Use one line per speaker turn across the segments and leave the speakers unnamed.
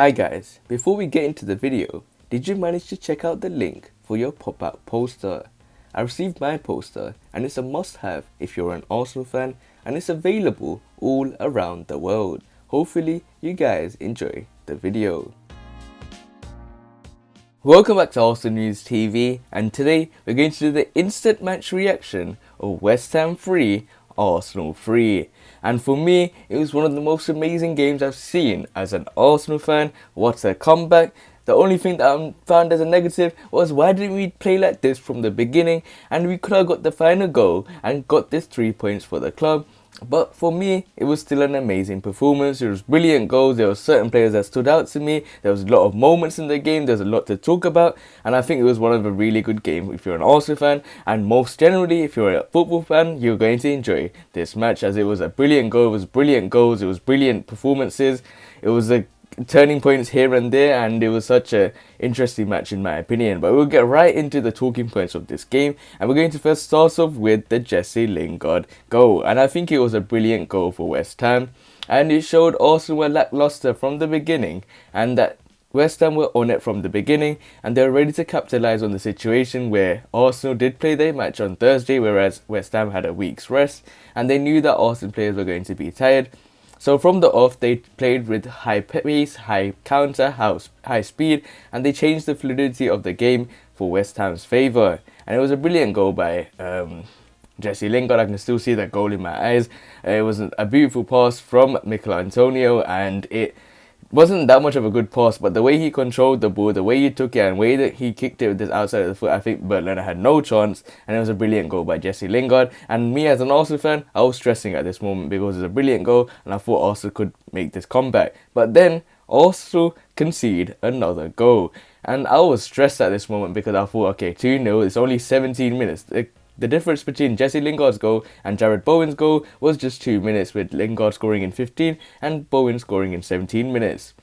Hi guys, before we get into the video, did you manage to check out the link for your pop-out poster? I received my poster and it's a must-have if you're an Arsenal fan, and it's available all around the world. Hopefully you guys enjoy the video. Welcome back to Arsenal News TV, and today we're going to do the instant match reaction of West Ham 3, Arsenal 3. And for me, it was one of the most amazing games I've seen as an Arsenal fan. What a comeback. The only thing that I found as a negative was, why didn't we play like this from the beginning? And we could have got the final goal and got this 3 points for the club. But for me, it was still an amazing performance. There was brilliant goals. There were certain players that stood out to me. There was a lot of moments in the game. There's a lot to talk about. And I think it was one of a really good game if you're an Arsenal fan. And most generally, if you're a football fan, you're going to enjoy this match, as it was a brilliant goal. It was brilliant goals. It was brilliant performances. It was a turning points here and there, and it was such a interesting match in my opinion. But we'll get right into the talking points of this game, and we're going to first start off with the Jesse Lingard goal. And I think it was a brilliant goal for West Ham, and it showed Arsenal were lackluster from the beginning, and that West Ham were on it from the beginning, and they were ready to capitalise on the situation where Arsenal did play their match on Thursday, whereas West Ham had a week's rest, and they knew that Arsenal players were going to be tired. So from the off, they played with high pace, high counter, high speed, and they changed the fluidity of the game for West Ham's favour. And it was a brilliant goal by Jesse Lingard. I can still see that goal in my eyes. It was a beautiful pass from Mikel, and it wasn't that much of a good pass, but the way he controlled the ball, the way he took it, and the way that he kicked it with his outside of the foot, I think Bertler had no chance, and it was a brilliant goal by Jesse Lingard. And me as an Arsenal fan, I was stressing at this moment because it's a brilliant goal, and I thought Arsenal could make this comeback. But then Arsenal concede another goal, and I was stressed at this moment because I thought, okay, 2-0, it's only 17 minutes. The difference between Jesse Lingard's goal and Jared Bowen's goal was just 2 minutes, with Lingard scoring in 15 and Bowen scoring in 17 minutes.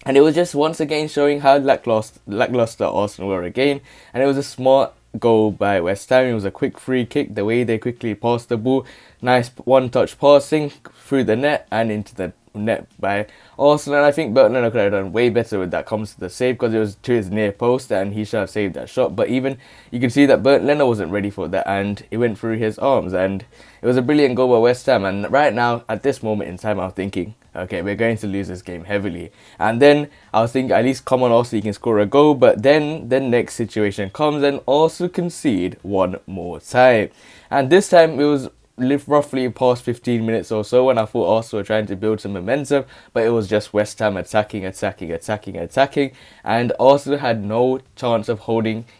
And it was just once again showing how lackluster Arsenal were again. And it was a smart goal by West Ham. It was a quick free kick, the way they quickly passed the ball. Nice one-touch passing through the net and into the net by Arsenal. And I think Bertler could have done way better when that comes to the save, because it was to his near post and he should have saved that shot. But even you can see that Bertler wasn't ready for that, and it went through his arms, and it was a brilliant goal by West Ham. And right now, at this moment in time, I'm thinking, okay, we're going to lose this game heavily. And then I was thinking, at least come on, Arsenal, you can score a goal. But then the next situation comes and Arsenal concede one more time, and this time it was roughly past 15 minutes or so, and I thought Arsenal were trying to build some momentum, but it was just West Ham attacking, and Arsenal had no chance of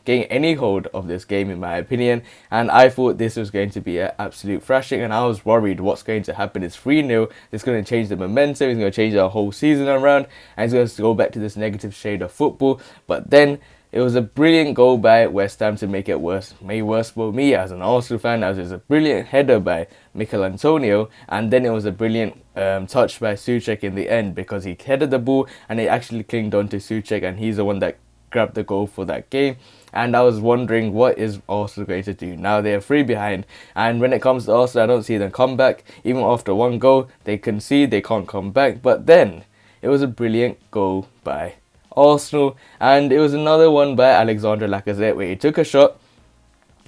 getting any hold of this game in my opinion. And I thought this was going to be an absolute thrashing, and I was worried what's going to happen. It's 3-0, it's going to change the momentum, it's going to change our whole season around, and it's going to go back to this negative shade of football. But then it was a brilliant goal by West Ham to make it worse. Made worse for me as an Arsenal fan, as it was a brilliant header by Mikel, and then it was a brilliant touch by Souček in the end, because he headed the ball and it actually clinged onto Souček, and he's the one that grabbed the goal for that game. And I was wondering, what is Arsenal going to do now? They are 3 behind, and when it comes to Arsenal, I don't see them come back. Even after one goal, they concede, they can't come back. But then it was a brilliant goal by Arsenal, and it was another one by Alexandre Lacazette where he took a shot.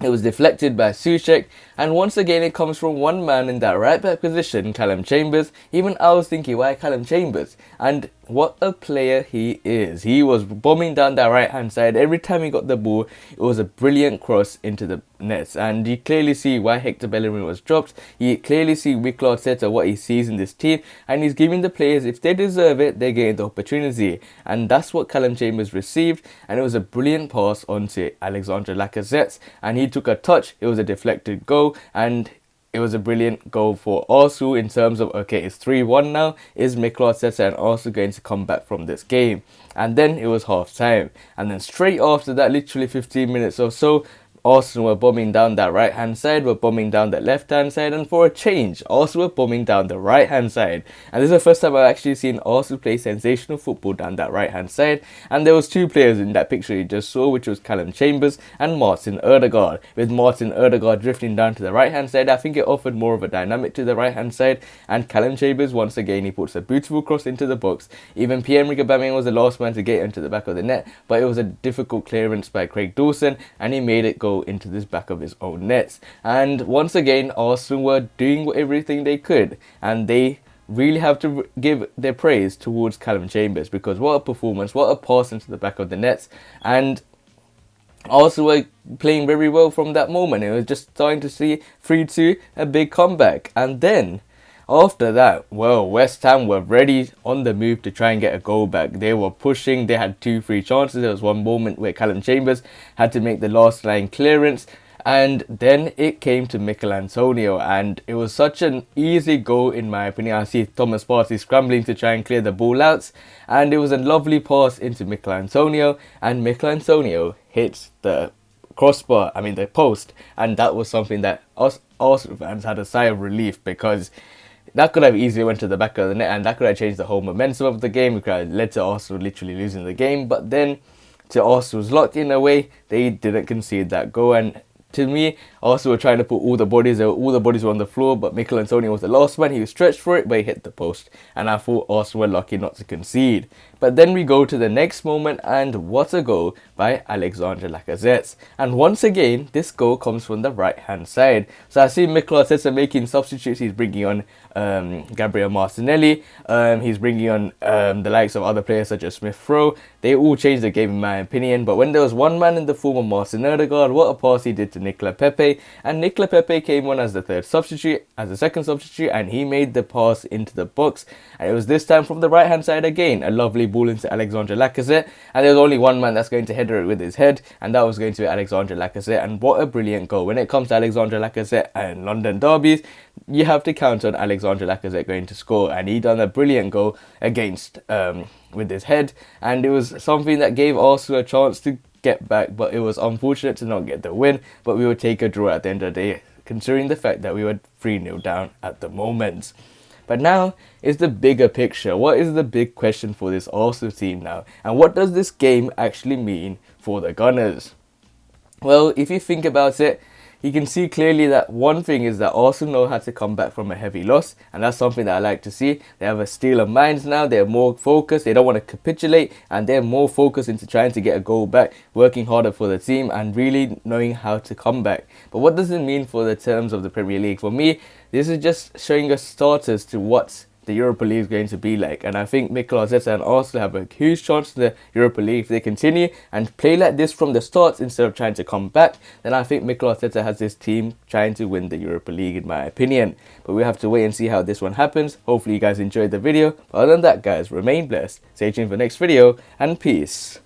It was deflected by Souček, and once again it comes from one man in that right back position, Callum Chambers. Even I was thinking, why Callum Chambers? And what a player he is. He was bombing down that right hand side. Every time he got the ball, it was a brilliant cross into the nets, and you clearly see why Hector Bellerin was dropped. You clearly see Mikel Arteta, what he sees in this team, and he's giving the players, if they deserve it, they're getting the opportunity. And that's what Callum Chambers received, and it was a brilliant pass onto Alexandre Lacazette, and he took a touch. It was a deflected goal, and it was a brilliant goal for Arsenal in terms of, okay, it's 3-1 now. Is Mikel Arteta and Arsenal going to come back from this game? And then it was half time, and then straight after that, literally 15 minutes or so, Arsenal were bombing down that right hand side, were bombing down the left hand side, and for a change, Arsenal were bombing down the right hand side. And this is the first time I've actually seen Arsenal play sensational football down that right hand side. And there was two players in that picture you just saw, which was Callum Chambers and Martin Odegaard. With Martin Odegaard drifting down to the right hand side, I think it offered more of a dynamic to the right hand side. And Callum Chambers, once again, he puts a beautiful cross into the box. Even Pierre-Emerick Aubameyang was the last man to get into the back of the net, but it was a difficult clearance by Craig Dawson, and he made it go into this back of his own nets. And once again, Arsenal were doing everything they could, and they really have to give their praise towards Callum Chambers, because what a performance, what a pass into the back of the nets. And Arsenal were playing very well from that moment. It was just starting to see 3-2, a big comeback. And then after that, well, West Ham were ready on the move to try and get a goal back. They were pushing, they had 2-3 chances. There was one moment where Callum Chambers had to make the last line clearance, and then it came to Mikel, and it was such an easy goal in my opinion. I see Thomas Partey scrambling to try and clear the ball out, and it was a lovely pass into Mikel, and Mikel hits the crossbar, the post, and that was something that us Arsenal fans had a sigh of relief, because that could have easily went to the back of the net, and that could have changed the whole momentum of the game. It could have led to Arsenal literally losing the game. But then, to Arsenal's luck in a way, they didn't concede that goal. And to me, Arsenal were trying to put all the bodies were on the floor, but Mikel was the last man. He was stretched for it, but he hit the post. And I thought Arsenal were lucky not to concede. But then we go to the next moment, and what a goal by Alexandre Lacazette. And once again, this goal comes from the right-hand side. So I see Mikel Arteta making substitutes. He's bringing on Gabriel Martinelli. He's bringing on the likes of other players such as Smith Rowe. They all changed the game in my opinion. But when there was one man in the form of Martin Odegaard, what a pass he did to nicolas Pepe. And nicolas Pepe came on as the second substitute, and he made the pass into the box. And it was this time from the right-hand side again. A lovely ball into Alexandre Lacazette. And there was only one man that's going to header it with his head, and that was going to be Alexandre Lacazette. And what a brilliant goal. When it comes to Alexandre Lacazette and London derbies, you have to count on Alexandre Lacazette going to score, and he done a brilliant goal against with his head, and it was something that gave Arsenal a chance to get back, but it was unfortunate to not get the win. But we would take a draw at the end of the day, considering the fact that we were 3-0 down at the moment. But now is the bigger picture. What is the big question for this Arsenal team now? And what does this game actually mean for the Gunners? Well, if you think about it, you can see clearly that one thing is that Arsenal know how to come back from a heavy loss, and that's something that I like to see. They have a steel of minds now. They're more focused. They don't want to capitulate, and they're more focused into trying to get a goal back, working harder for the team, and really knowing how to come back. But what does it mean for the terms of the Premier League? For me, this is just showing us starters to what the Europa League is going to be like. And I think Mikel Arteta and Arsenal have a huge chance in the Europa League. If they continue and play like this from the start instead of trying to come back, then I think Mikel Arteta has this team trying to win the Europa League in my opinion. But we have to wait and see how this one happens. Hopefully you guys enjoyed the video. But other than that, guys, remain blessed. Stay tuned for the next video, and peace.